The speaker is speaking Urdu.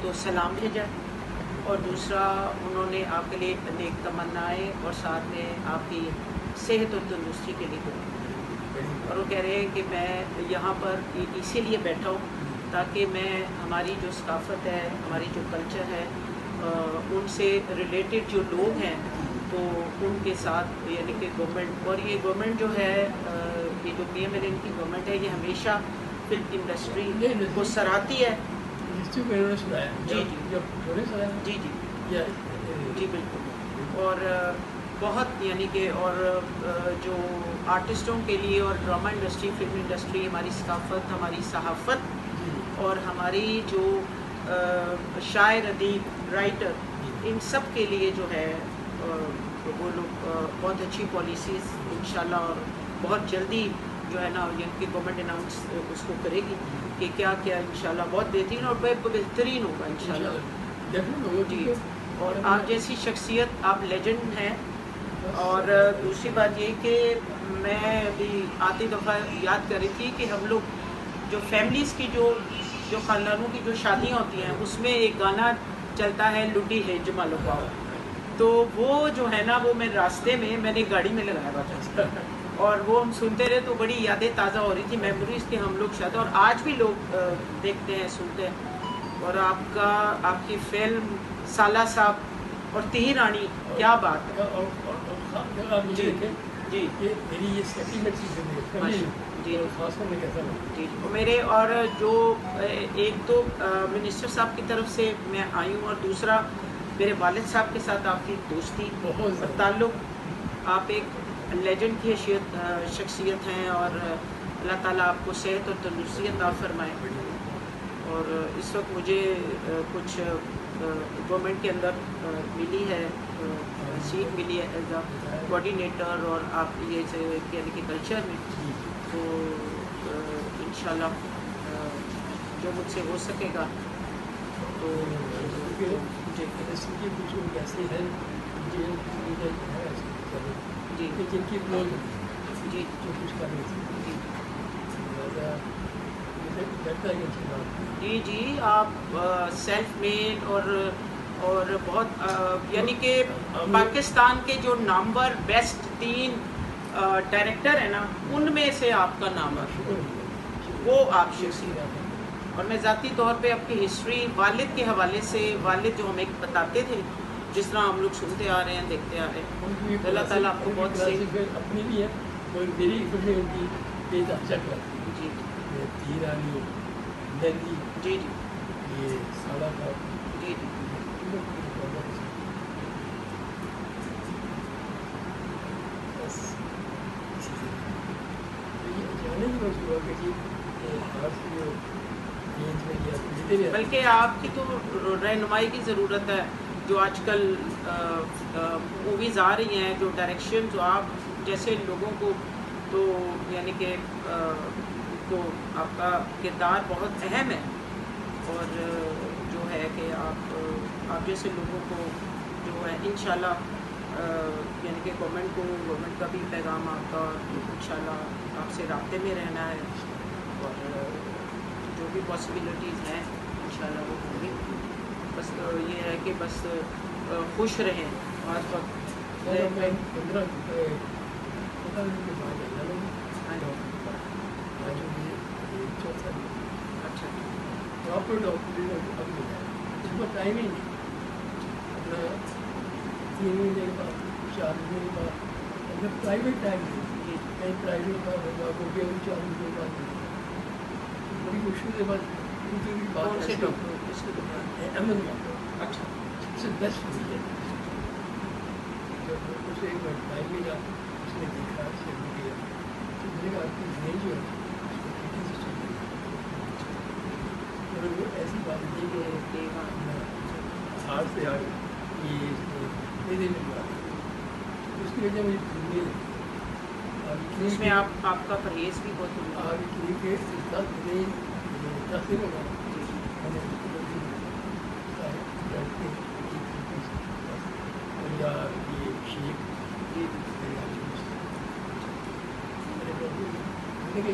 تو سلام بھیجا اور دوسرا انہوں نے آپ کے لیے نیک تمنائیں اور ساتھ میں آپ کی صحت اور تندرستی کے لیے دعا، اور وہ کہہ رہے ہیں کہ میں یہاں پر اسی لیے بیٹھا ہوں تاکہ میں ہماری جو ثقافت ہے، ہماری جو کلچر ہے، ان سے ریلیٹڈ جو لوگ ہیں تو ان کے ساتھ، یعنی کہ گورنمنٹ، اور یہ گورنمنٹ جو ہے یہ جو پی ایم ایل این کی گورنمنٹ ہے یہ ہمیشہ فلم انڈسٹری کو سراہتی ہے۔ جی جی جی جی جی بالکل، اور بہت یعنی کہ اور جو آرٹسٹوں کے لیے اور ڈرامہ انڈسٹری، فلم انڈسٹری، ہماری ثقافت، ہماری صحافت اور ہماری جو شاعر، ادیب، رائٹر، ان سب کے لیے جو ہے وہ لوگ بہت اچھی پالیسیز انشاءاللہ اور بہت جلدی جو ہے نا یعنی کہ گورنمنٹ اناؤنس اس کو کرے گی کہ کیا کیا انشاءاللہ بہت بہترین اور بہترین ہوگا انشاءاللہ۔ جی، اور آپ جیسی شخصیت، آپ لیجنڈ ہیں۔ اور دوسری بات یہ کہ میں ابھی آتی دفعہ یاد کر رہی تھی کہ ہم لوگ جو فیملیز کی جو خاندانوں کی جو شادیاں ہوتی ہیں اس میں ایک گانا چلتا ہے لڈی ہے جمالو پاؤ، تو وہ جو ہے نا وہ میں راستے میں نے گاڑی میں لگایا ہوا تھا اور وہ ہم سنتے رہے تو بڑی یادیں تازہ ہو رہی تھی، میموریز کے ہم لوگ شاید، اور آج بھی لوگ دیکھتے ہیں، سنتے ہیں۔ اور آپ کی فلم سالہ صاحب اور تہی رانی، کیا بات ہے! جی جی میری یہ سیٹلمنٹ جی خاص کر میں کہتا ہوں جی، میرے اور جو ایک تو منسٹر صاحب کی طرف سے میں آئی ہوں، اور دوسرا میرے والد صاحب کے ساتھ آپ کی دوستی بہت اور تعلق، آپ ایک لیجنڈ کی شخصیت ہیں، اور اللہ تعالیٰ آپ کو صحت اور تندرستی عطا فرمائے۔ اور اس وقت مجھے کچھ گورنمنٹ کے اندر ملی ہے، سیٹ ملی ہے ایز اے کوآرڈینیٹر، اور آپ یہ یعنی کہ کلچر میں، تو انشاءاللہ جو مجھ سے ہو سکے گا تو کیسے ہے جی جن کی لوگ جی جو کچھ کر رہے تھے لگتا ہے کہ جی جی آپ سیلف میڈ اور بہت یعنی کہ پاکستان کے جو نامور بیسٹ 3 ڈائریکٹر ہیں نا ان میں سے آپ کا نام ہے، وہ آپ شخصیت ہیں۔ اور میں ذاتی طور پہ آپ کی ہسٹری والد کے حوالے سے، والد جو ہمیں بتاتے تھے جس طرح ہم لوگ سنتے آ رہے ہیں، دیکھتے آ رہے ہیں، اللہ تعالیٰ آپ کو بہت سے اپنی بھی ہے اور میری خود ان کی بے چک ہے جی تہی رانی، مہندی، جی جی یہ سالہ کا جی جی بس اسی سے یہ جانے کی بس ہوا کہ جی خاص جو رینج میں یا جتنے بھی بلکہ آپ کی تو رہنمائی کی ضرورت ہے، جو آج کل موویز آ رہی ہیں، جو ڈائریکشن، جو آپ جیسے لوگوں کو تو یعنی کہ تو آپ کا کردار بہت اہم ہے، اور جو ہے کہ آپ جیسے لوگوں کو جو ہے انشاءاللہ یعنی کہ گورنمنٹ کا بھی پیغام آپ کا انشاءاللہ آپ سے رابطے میں رہنا ہے، اور جو بھی پاسبلٹیز ہیں انشاءاللہ وہ ہوں گی۔ بس یہ ہے کہ بس خوش رہیں ہر وقت۔ اچھا پراپر ڈاکٹر اب ملا ہے، اس کو ٹائم ہی نہیں، اپنا 3 مہینے کے بعد 4 مہینے کے بعد اگر پرائیویٹ ٹائم نہیں، کہیں پرائیویٹ کا ہوگا وہ بھی 4 مہینے کے بعد بڑی مشکل ہے۔ بات کون سے ڈاکٹر اس کو احمد ڈاکٹر اچھا سب سے بیسٹ ہوئی ہے، جب اسے ایک بار ٹائم ملا اس نے دیکھا سے دیا تو میں نے کہا آپ کی ذہن جو ہے اس کو کھیتی سے چاہیے، اور وہ ایسی بات نہیں کہ ہاتھ سے آ گئی یہ میرے میں بات اس کی وجہ مجھے ڈھونڈنے لگی، اس میں آپ کا پرہیز بھی بہت ہوگا۔ آج اتنی کہ 10 دن ہوگا میں نے یا یہ شیخ جی کہ